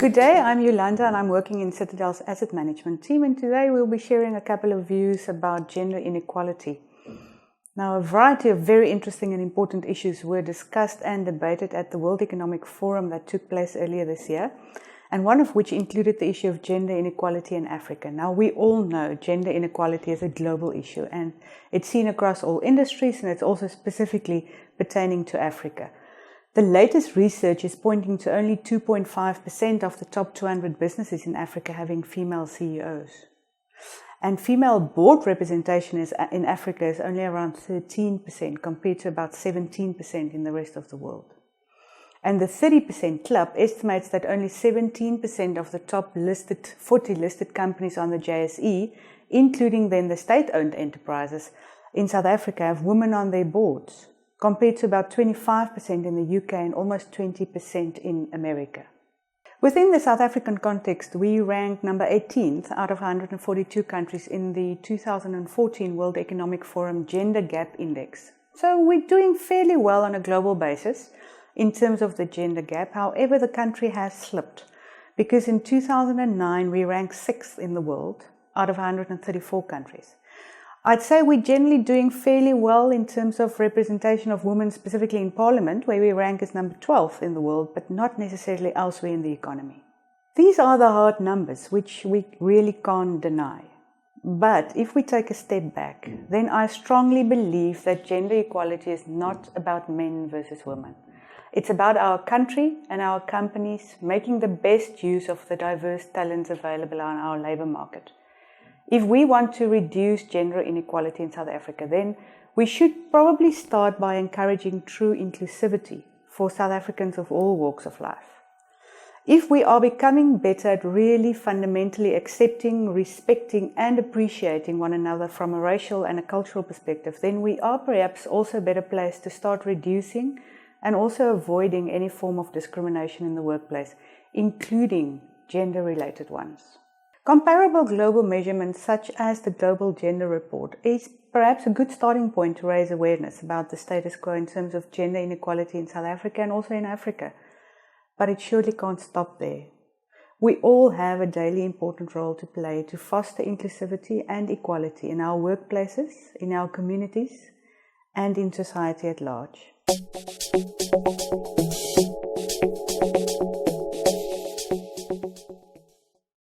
Good day, I'm Yolanda and I'm working in Citadel's asset management team, and today we'll be sharing a couple of views about gender inequality. Now, a variety of very interesting and important issues were discussed and debated at the World Economic Forum that took place earlier this year, and one of which included the issue of gender inequality in Africa. Now, we all know gender inequality is a global issue, and it's seen across all industries, and it's also specifically pertaining to Africa. The latest research is pointing to only 2.5% of the top 200 businesses in Africa having female CEOs. And female board representation in Africa is only around 13% compared to about 17% in the rest of the world. And the 30% club estimates that only 17% of the top 40 listed companies on the JSE, including then the state-owned enterprises in South Africa, have women on their boards, compared to about 25% in the UK and almost 20% in America. Within the South African context, we ranked number 18th out of 142 countries in the 2014 World Economic Forum Gender Gap Index. So we're doing fairly well on a global basis in terms of the gender gap. However, the country has slipped, because in 2009 we ranked 6th in the world out of 134 countries. I'd say we're generally doing fairly well in terms of representation of women, specifically in Parliament, where we rank as number 12th in the world, but not necessarily elsewhere in the economy. These are the hard numbers, which we really can't deny. But if we take a step back, then I strongly believe that gender equality is not about men versus women. It's about our country and our companies making the best use of the diverse talents available on our labour market. If we want to reduce gender inequality in South Africa, then we should probably start by encouraging true inclusivity for South Africans of all walks of life. If we are becoming better at really fundamentally accepting, respecting and appreciating one another from a racial and a cultural perspective, then we are perhaps also better placed to start reducing and also avoiding any form of discrimination in the workplace, including gender-related ones. Comparable global measurements such as the Global Gender Report is perhaps a good starting point to raise awareness about the status quo in terms of gender inequality in South Africa and also in Africa. But it surely can't stop there. We all have a daily important role to play to foster inclusivity and equality in our workplaces, in our communities, and in society at large.